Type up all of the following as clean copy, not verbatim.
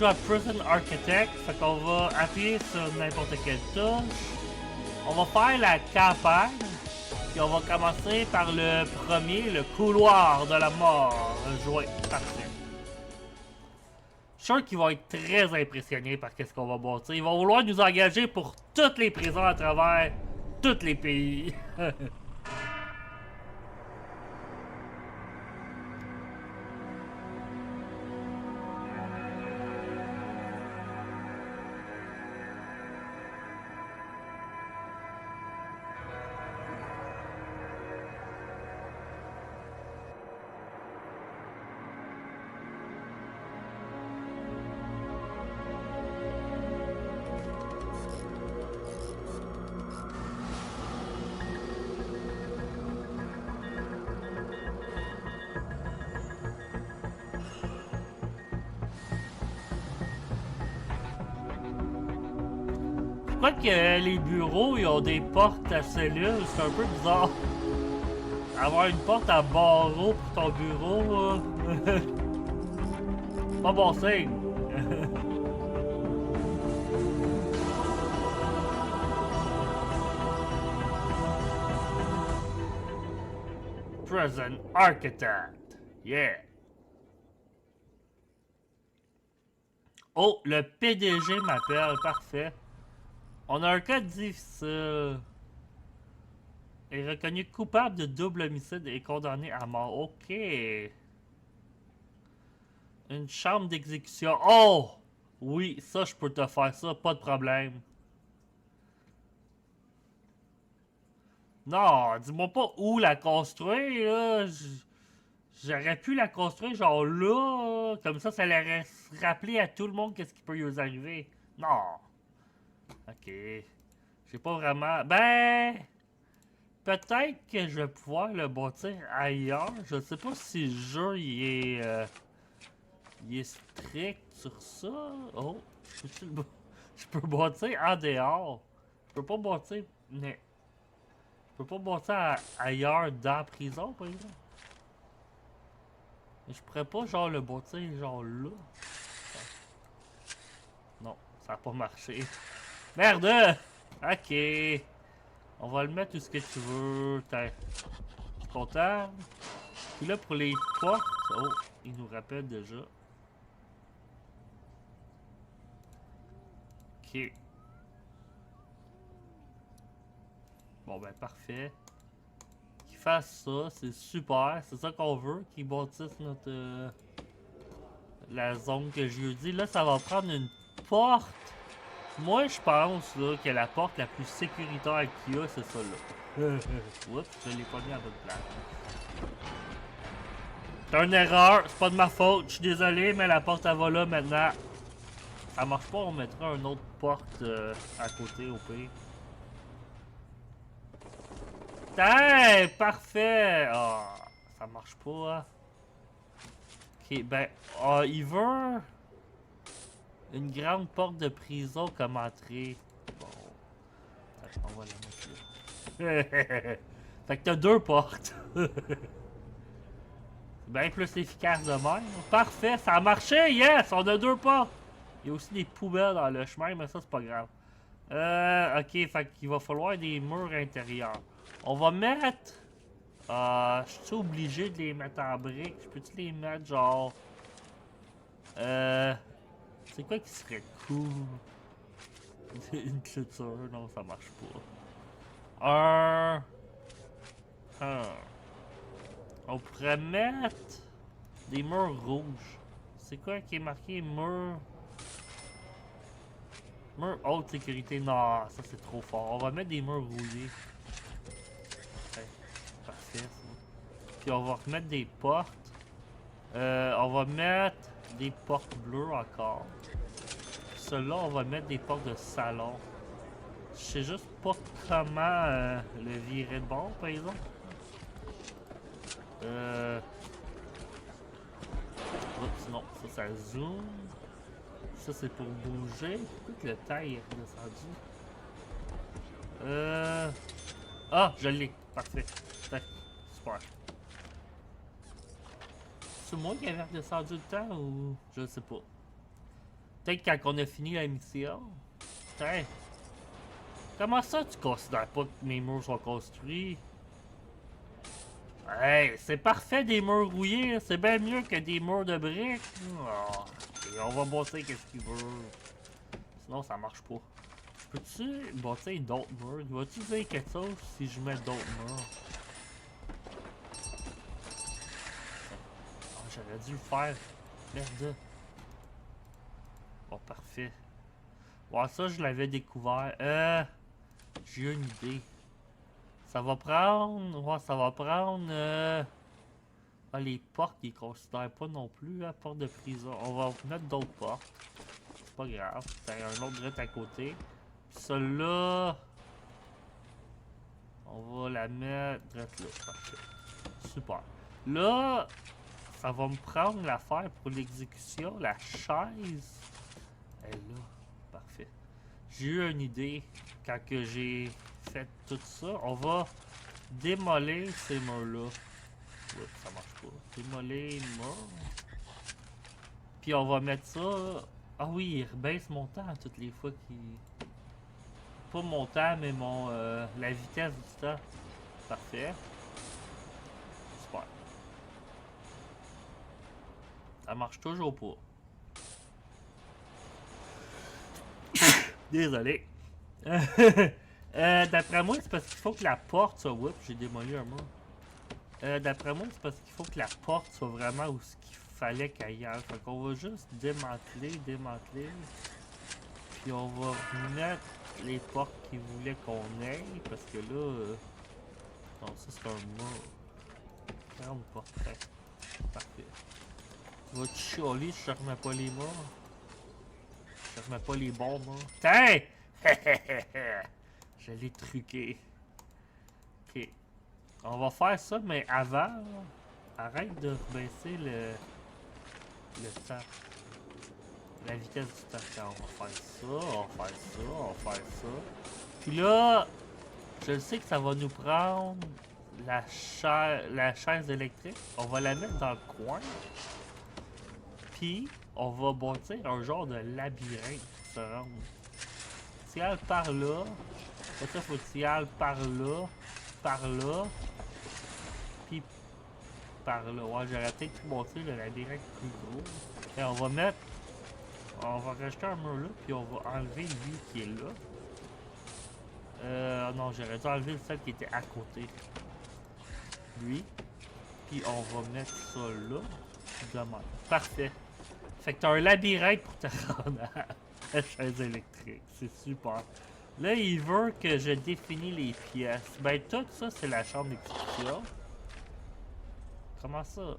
jouer à Prison Architect. Fait qu'on va appuyer sur n'importe quelle touche. On va faire la campagne. Puis on va commencer par le premier, le couloir de la mort. Jouer. Parfait. Je suis sûr qu'ils vont être très impressionnés par ce qu'on va bâtir. Ils vont vouloir nous engager pour toutes les prisons à travers tous les pays. Je crois que les bureaux, ils ont des portes à cellules. C'est un peu bizarre. Avoir une porte à barreaux pour ton bureau, pas bon signe. Prison Architect. Yeah. Oh, le PDG m'appelle. Parfait. On a un cas difficile. Est reconnu coupable de double homicide et condamné à mort. Ok. Une chambre d'exécution. Oh! Oui, ça, je peux te faire ça. Pas de problème. Non, dis-moi pas où la construire, là. J'aurais pu la construire, genre là. Comme ça allait se rappeler à tout le monde qu'est-ce qui peut nous arriver. Non. Ok. J'ai pas vraiment... Ben... Peut-être que je vais pouvoir le bâtir ailleurs. Je sais pas si le jeu il est strict sur ça. Oh, je peux bâtir en dehors. Je peux pas bâtir, mais je peux pas bâtir ailleurs dans la prison, par exemple. Mais je pourrais pas genre le bâtir genre là. Non, ça a pas marché. Merde! Ok. On va le mettre où ce que tu veux. T'es content? Puis là, pour les portes... Oh, il nous rappelle déjà. Ok. Bon, ben, parfait. Qu'ils fassent ça, c'est super. C'est ça qu'on veut, qu'ils bâtissent notre... la zone que je lui ai dit. Là, ça va prendre une porte. Moi, je pense là, que la porte la plus sécuritaire qu'il y a, c'est ça là. Oups, je l'ai pas mis à la bonne place. C'est une erreur, c'est pas de ma faute, je suis désolé, mais la porte elle va là maintenant. Ça marche pas, on mettra une autre porte à côté au pire. Hey, parfait! Oh, ça marche pas. Hein? Ok, ben, il veut une grande porte de prison comme entrée. Bon, on va la mettre là. Fait que t'as deux portes. Bien plus efficace de même. Parfait, ça a marché, yes! On a deux portes! Il y a aussi des poubelles dans le chemin, mais ça, c'est pas grave. Ok, fait qu'il va falloir des murs intérieurs. On va mettre... je suis obligé de les mettre en briques. Je peux-tu les mettre, genre... C'est quoi qui serait cool? Une clôture? Non, ça marche pas. On pourrait mettre... des murs rouges. C'est quoi qui est marqué? Mur... Mur haute sécurité. Non, ça c'est trop fort. On va mettre des murs rouillés. Ouais, parfait ça. Puis on va remettre des portes. On va mettre des portes bleues encore. Ceux-là, on va mettre des portes de salon. Je sais juste pas comment le virer de bord, par exemple. Oups, non, ça zoome. Ça, c'est pour bouger. Pourquoi que le taille est redescendu? Ah, je l'ai. Parfait. Super. C'est moi qui avais redescendu le temps ou... Je sais pas. Peut-être quand on a fini la mission. Tiens. Comment ça tu considères pas que mes murs sont construits? Hey, c'est parfait des murs rouillés, c'est bien mieux que des murs de briques. Oh, et on va bosser qu'est-ce qu'il veut. Sinon ça marche pas. Peux-tu bâtir d'autres murs? Vas-tu dire quelque chose si je mets d'autres murs? Oh, j'aurais dû le faire. Merde. Bon, parfait. Bon, ça je l'avais découvert. J'ai une idée. Ça va prendre... Ouais, ça va prendre... Ah, les portes, ils considèrent pas non plus la porte de prison. On va mettre d'autres portes. C'est pas grave. T'as un autre direct à côté. Celle-là... On va la mettre direct là. Parfait. Super. Là, ça va me prendre l'affaire pour l'exécution. La chaise. Elle est là. Parfait. J'ai eu une idée quand que j'ai fait tout ça. On va démolir ces murs-là. Oups, ça marche pas. Démolir murs. Puis on va mettre ça... Ah oui, il rebaisse mon temps toutes les fois qu'il... Pas mon temps, mais mon... la vitesse du temps. Parfait. Super. Ça marche toujours pas. Désolé. D'après moi, c'est parce qu'il faut que la porte soit... Oups, j'ai démoli un mur. D'après moi, c'est parce qu'il faut que la porte soit vraiment où ce qu'il fallait qu'elle aille. Fait qu'on va juste démanteler. Puis on va remettre les portes qu'il voulait qu'on ait. Parce que là... Non, ça c'est un mur. 40 portraits. Parfait. Tu vas-tu chialer si je remets pas les murs? Je remets pas les bons murs. Tiens! Je l'ai truqué. Ok. On va faire ça, mais avant, arrête de baisser le temps. La vitesse du temps. Quand on va faire ça, on va faire ça, on va faire ça. Puis là, je sais que ça va nous prendre la chaise électrique. On va la mettre dans le coin. Puis, on va bâtir un genre de labyrinthe pour se rendre. Tu y ailles par là. Après ça, faut que tu y ailles par là. Par là. Puis par là. Ouais, j'aurais peut-être pu monter le labyrinthe plus gros. Et on va mettre... On va rajouter un mur là, puis on va enlever lui qui est là. Non, j'aurais dû enlever celle qui était à côté. Lui. Puis on va mettre ça là. Demain. Parfait. Fait que t'as un labyrinthe pour te rendre à la chaise électrique. C'est super. Là, il veut que je définis les pièces. Ben, tout ça, c'est la chambre d'exécution. Comment ça?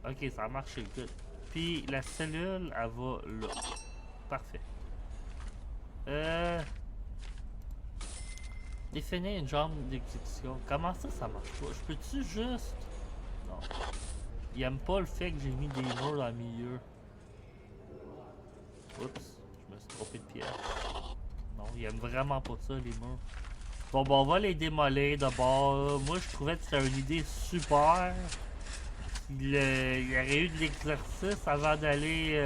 Ok, ça a marché, good. Puis, la cellule, elle va là. Parfait. Définir une chambre d'exécution. Comment ça, ça marche pas? Je peux-tu juste... Non. Il aime pas le fait que j'ai mis des murs dans le milieu. Oups, je me suis trompé de pièce. Non, il aime vraiment pas ça, les murs. Bon, on va les démolir d'abord. Moi, je trouvais que c'était une idée super. Il y aurait eu de l'exercice avant d'aller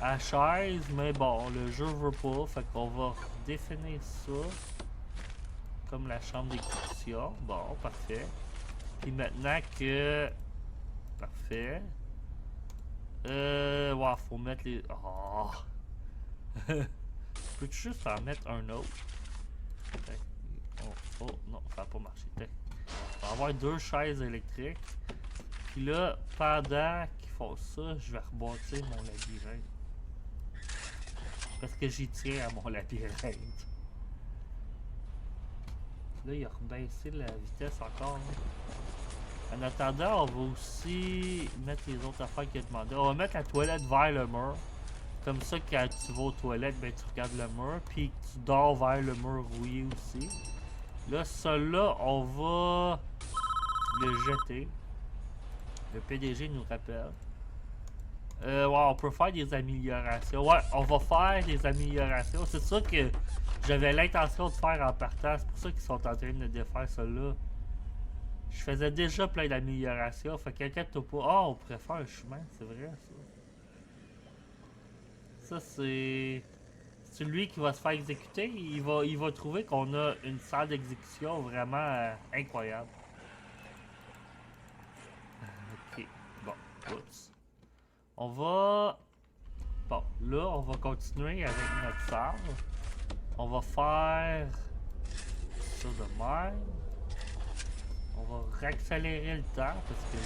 à la chaise, mais bon, le jeu veut pas. Fait qu'on va définir ça comme la chambre d'exécution. Bon, parfait. Puis maintenant que... Parfait. Ouais, faut mettre les... Oh! Peux-tu juste en mettre un autre? Oh, non, ça n'a pas marché. On va avoir deux chaises électriques. Puis là, pendant qu'ils font ça, je vais rebâtir mon labyrinthe. Parce que j'y tiens à mon labyrinthe. Là, il a rebaissé la vitesse encore. En attendant, on va aussi mettre les autres affaires qu'il a demandé. On va mettre la toilette vers le mur. Comme ça, quand tu vas aux toilettes, ben, tu regardes le mur. Puis tu dors vers le mur rouillé aussi. Là, celui-là, on va le jeter. Le PDG nous rappelle. Ouais, on peut faire des améliorations. Ouais, on va faire des améliorations. C'est ça que j'avais l'intention de faire en partant. C'est pour ça qu'ils sont en train de défaire celui-là. Je faisais déjà plein d'améliorations. Fait qu'inquiète-toi pas. Ah, on pourrait faire un chemin. C'est vrai, ça. Ça, c'est lui qui va se faire exécuter. Il va trouver qu'on a une salle d'exécution vraiment incroyable. Ok, bon, oups. On va... Bon, là, on va continuer avec notre salle. On va faire ça de même. On va réaccélérer le temps parce que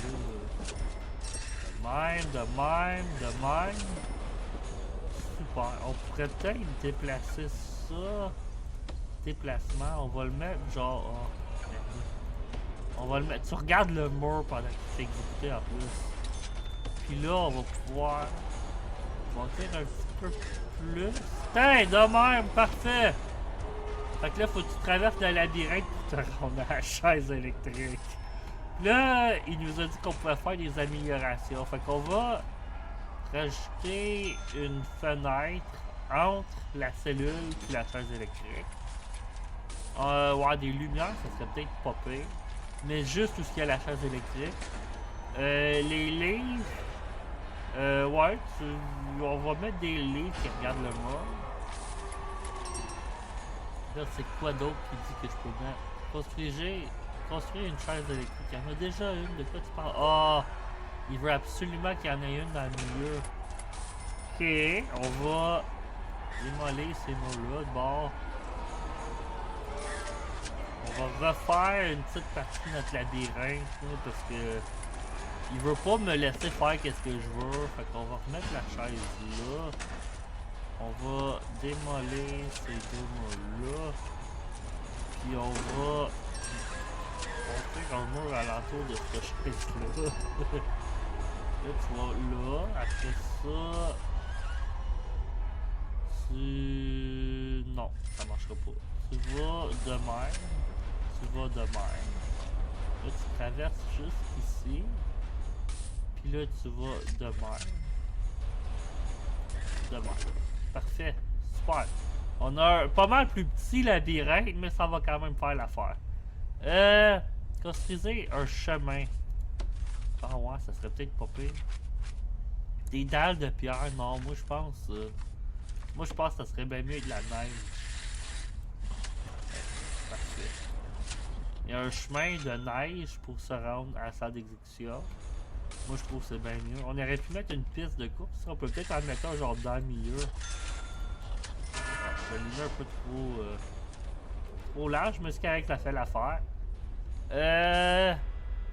là, de même. Super. On pourrait peut-être déplacer ça. Déplacement. On va le mettre genre. Oh, on va le mettre. Tu regardes le mur pendant qu'il s'est exécuté en plus. Puis là, on va pouvoir monter un petit peu plus. Tiens, de même, parfait! Fait que là, faut que tu traverses le labyrinthe pour te rendre à la chaise électrique. Là, il nous a dit qu'on pouvait faire des améliorations. Fait qu'on va rajouter une fenêtre entre la cellule et la chaise électrique. Ouais, des lumières, ça serait peut-être pas pire. Mais juste où il y a la chaise électrique. Les livres. Ouais, on va mettre des livres qui regardent le mode. Là, c'est quoi d'autre qui dit que je peux mettre? Construire une chaise électrique. Il y en a déjà une. De quoi tu parles? Ah! Il veut absolument qu'il y en ait une dans le milieu. Ok, on va démolir ces mots-là de bord. On va refaire une petite partie de notre labyrinthe là, parce que il veut pas me laisser faire qu'est-ce que je veux. Fait qu'on va remettre la chaise là. On va démolir ces deux mots-là. Puis on va monter un mur alentour de cette chaise-là. Là, tu vas là. Après ça... Non, ça marchera pas. Tu vas de même. Là, tu traverses juste ici. Puis là, tu vas de même. Parfait. Super. On a un pas mal plus petit labyrinthe, mais ça va quand même faire l'affaire. Construisez un chemin. Ah ouais, ça serait peut-être pas pire. Des dalles de pierre, non, moi je pense que ça serait bien mieux de la neige. Parfait. Il y a un chemin de neige pour se rendre à la salle d'exécution. Moi je trouve que c'est bien mieux. On aurait pu mettre une piste de course, on peut peut-être en mettre un genre dans le milieu. Je l'ai mis un peu trop large, mais c'est correct, ça fait l'affaire.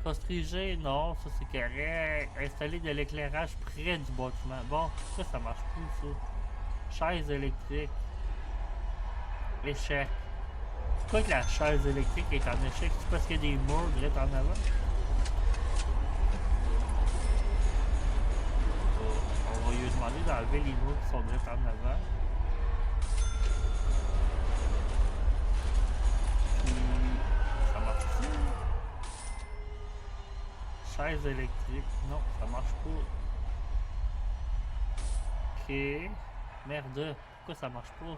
Construisez, non, ça c'est correct. Installer de l'éclairage près du bâtiment. Bon, ça marche plus, ça. Chaise électrique. Échec. Pourquoi que la chaise électrique est en échec? C'est parce qu'il y a des murs direct en avant? On va lui demander d'enlever les murs qui sont direct en avant. Ça marche-tu? Chaise électrique. Non, ça marche pas. Ok. Merde. Pourquoi ça marche pas?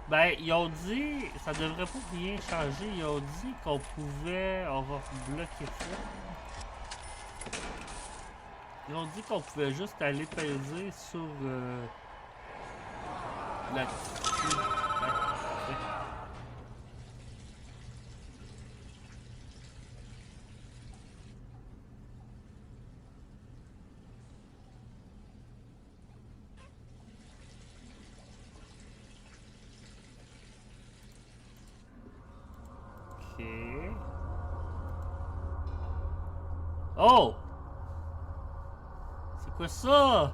Ben, ils ont dit... Ça devrait pas rien changer. Ils ont dit qu'on pouvait... On va bloquer ça. Ils ont dit qu'on pouvait juste aller peser sur... là-dessus. Oh! C'est quoi ça?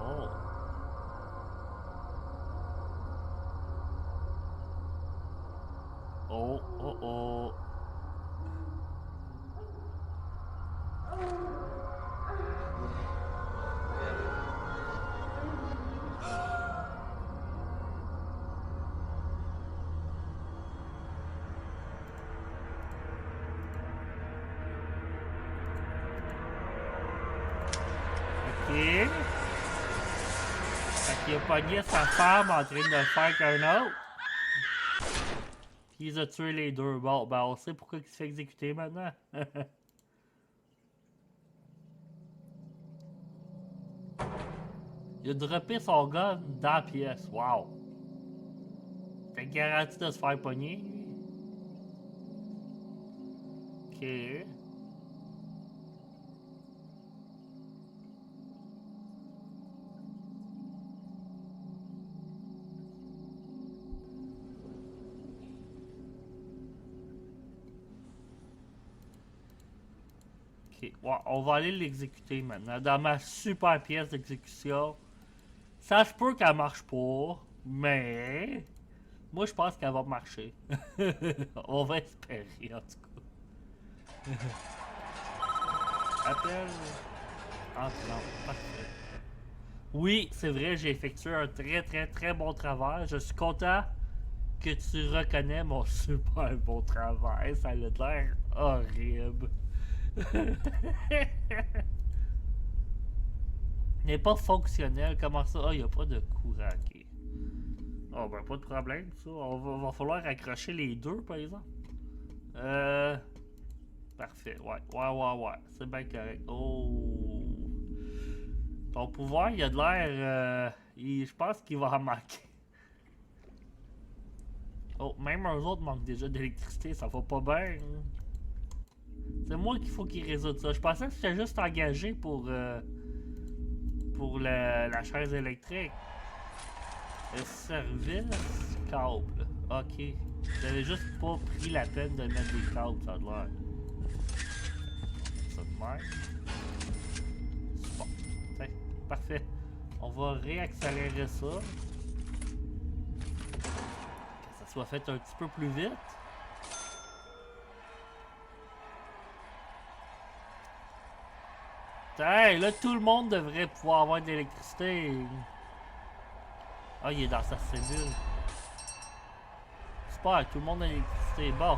Oh. Oh, oh, oh. Ok. Fait qu'il a pogné sa femme en train de faire qu'un autre. Puis il a tué les deux. Bon, ben on sait pourquoi il se fait exécuter maintenant. Il a droppé son gun dans la pièce. Wow. T'es garanti de se faire pogner, lui? Ok. Ok, ouais, on va aller l'exécuter maintenant. Dans ma super pièce d'exécution. Ça se peut qu'elle marche pas, mais moi je pense qu'elle va marcher. On va espérer en tout cas. Appel. Entrant. Parfait. Oui, c'est vrai, j'ai effectué un très bon travail. Je suis content que tu reconnais mon super bon travail. Ça a l'air horrible. N'est pas fonctionnel. Comment ça? Ah, il n'y a pas de courant. Ok. Oh, ben, pas de problème, ça. Va falloir accrocher les deux, par exemple. Parfait. Ouais. C'est bien correct. Oh. Ton pouvoir, il a de l'air. Je pense qu'il va en manquer. Oh, même eux autres manquent déjà d'électricité. Ça va pas bien. C'est moi qu'il faut qu'ils résoudent ça. Je pensais que c'était juste engagé pour la chaise électrique. Le service câble. Ok. J'avais juste pas pris la peine de mettre des câbles, ça a l'air. Ça de même. Bon. Ouais, parfait. On va réaccélérer ça. Que ça soit fait un petit peu plus vite. Hey, là, tout le monde devrait pouvoir avoir de l'électricité. Ah, il est dans sa cellule. Super, tout le monde a l'électricité. Bon.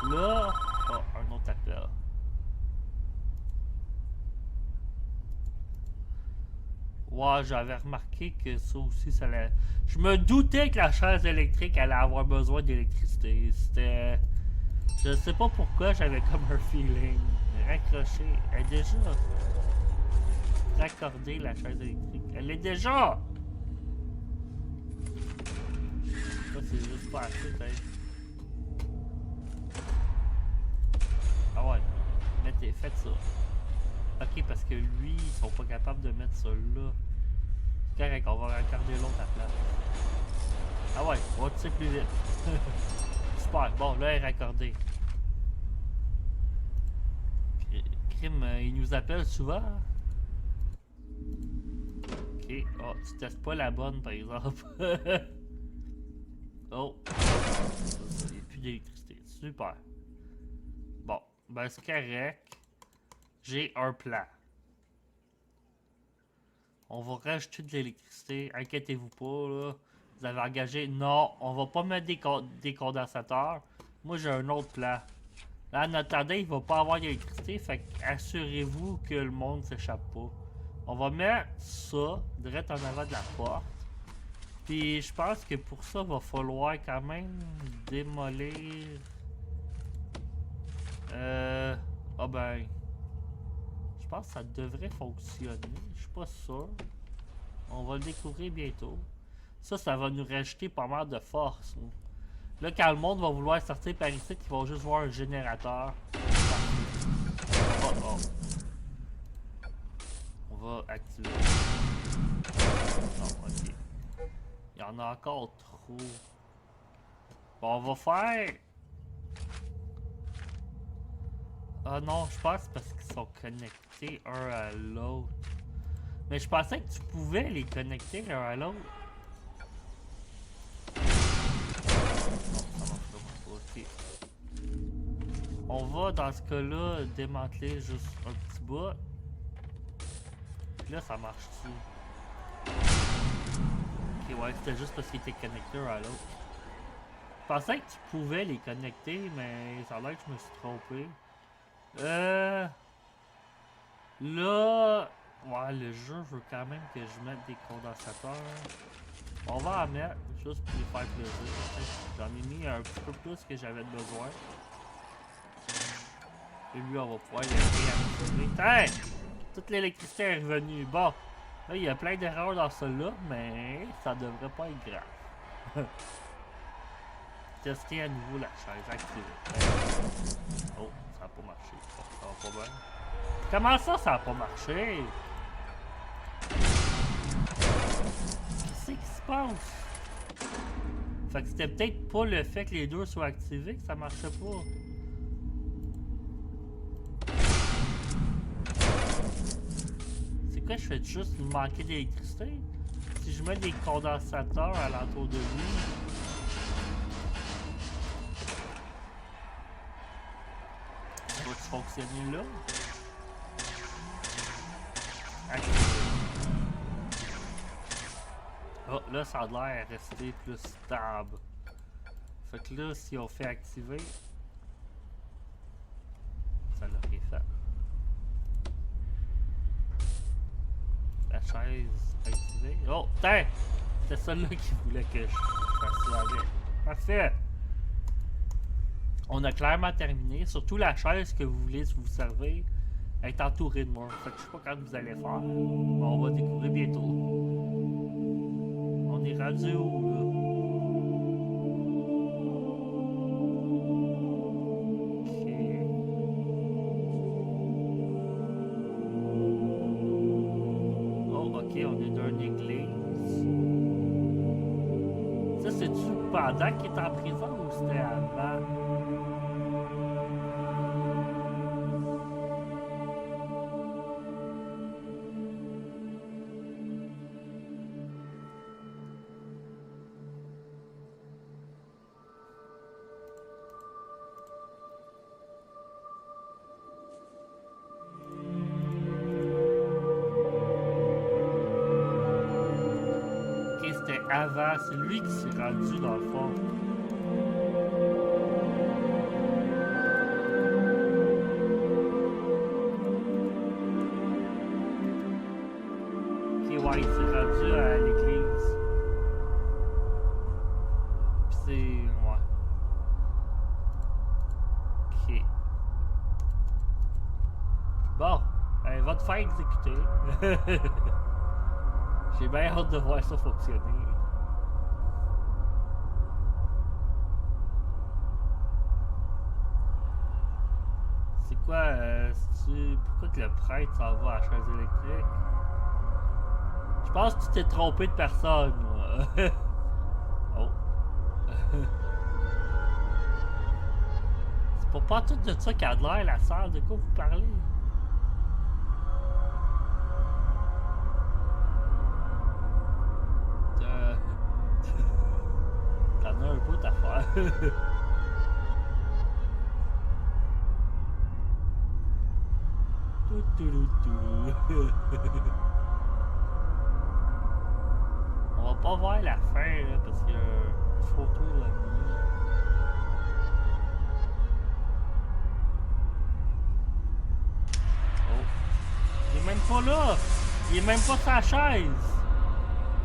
Là. Oh, un autre appel. Ouais, j'avais remarqué que ça aussi, ça allait. Je me doutais que la chaise électrique allait avoir besoin d'électricité. C'était. Je sais pas pourquoi, j'avais comme un feeling. Raccrocher. Elle est déjà. Raccorder la chaise électrique. Elle est déjà! Ça, c'est juste pas assez, peut-être. Ah ouais. Faites ça. Ok, parce que lui, ils sont pas capables de mettre ça là. Correct, on va raccorder l'autre à la place. Ah ouais, on va tirer plus vite. Super, bon, là, elle est raccordée. Crime, il nous appelle souvent. Ok, oh, tu testes pas la bonne, par exemple. Oh, il n'y a plus d'électricité. Super. Bon, ben c'est correct. J'ai un plan. On va rajouter de l'électricité. Inquiétez-vous pas, là. Vous avez engagé. Non, on va pas mettre des condensateurs. Moi, j'ai un autre plan. Là, en attendant, il va pas avoir d'électricité. Fait que assurez-vous que le monde s'échappe pas. On va mettre ça direct en avant de la porte. Puis je pense que pour ça, il va falloir quand même démolir. Ah ben. Je pense que ça devrait fonctionner. Je suis pas sûr. On va le découvrir bientôt. Ça va nous rajouter pas mal de force. Là, quand le monde va vouloir sortir par ici, ils vont juste voir un générateur. Oh. On va activer. Non, ok. Il y en a encore trop. Bon, on va faire. Ah non, je pense parce qu'ils sont connectés un à l'autre. Mais je pensais que tu pouvais les connecter un à l'autre. Non, ça marche pas. Ok. On va dans ce cas-là démanteler juste un petit bout. Puis là, ça marche-tu? Ok, ouais, c'était juste parce qu'ils étaient connectés un à l'autre. Je pensais que tu pouvais les connecter, mais ça a l'air que je me suis trompé. Là, ouais, le jeu veut quand même que je mette des condensateurs. On va en mettre, juste pour les faire plaisir. J'en ai mis un petit peu plus que j'avais besoin. Et lui, on va pouvoir le réactiver. Hey! Toute l'électricité est revenue. Bon. Là, il y a plein d'erreurs dans celle-là, mais ça devrait pas être grave. Tester à nouveau la chaise, activée. Oh, ça a pas marché. Ça va pas bien. Comment ça a pas marché? Qu'est-ce qui se passe? Fait que c'était peut-être pas le fait que les deux soient activés que ça marchait pas. C'est quoi, je fais juste manquer d'électricité? Si je mets des condensateurs alentour de lui... Ça va fonctionner là? Activé. Oh, là, ça a l'air rester plus stable. Fait que là, si on fait activer... Ça l'aurait fait. La chaise activée. Oh, tiens! C'était celle-là qui voulait que je fasse ça avec. Parfait! On a clairement terminé. Surtout la chaise que vous voulez vous servir est entourée de moi. Fait que je sais pas quand vous allez faire. Mais on va découvrir bientôt. On est rendu où, là? Ok, on est dans une église. Ça, c'est-tu pendant qu'il est en prison ou c'était avant? Avant, c'est lui qui s'est rendu dans le fond. Ok, ouais, il s'est rendu à l'église. Pis c'est... ouais. Ok. Bon, elle va te faire exécuter. J'ai bien hâte de voir ça fonctionner. C'est quoi, pourquoi que le prêtre s'en va à la chaise électrique? Je pense que tu t'es trompé de personne, moi. Oh. C'est pas tout de ça qu'a de l'air, la salle. De quoi vous parlez? T'en as un peu d'affaires. On va pas voir la fin là, parce qu'il y a une photo là-dedans. Oh. Il est même pas là! Il est même pas sur la chaise!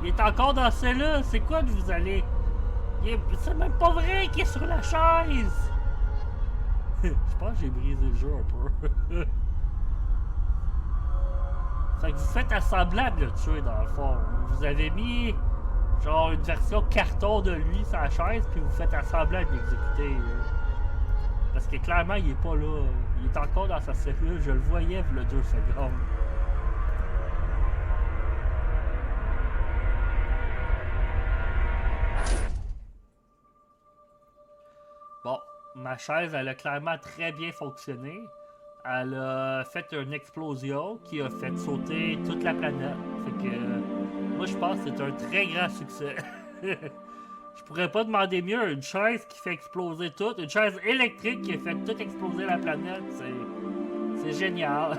Il est encore dans celle-là! C'est quoi que vous allez? C'est même pas vrai qu'il est sur la chaise! Je pense que j'ai brisé le jeu un peu. Fait que vous faites assemblant de le tuer dans le fond. Vous avez mis genre une version carton de lui sur la chaise, puis vous faites assemblant de l'exécuter. Parce que clairement, il est pas là. Il est encore dans sa cellule. Je le voyais il y a 2 secondes. Bon, ma chaise, elle a clairement très bien fonctionné. Elle a fait une explosion qui a fait sauter toute la planète. Fait que moi je pense que c'est un très grand succès. Je pourrais pas demander mieux. Une chaise qui fait exploser tout, une chaise électrique qui a fait tout exploser la planète, c'est génial.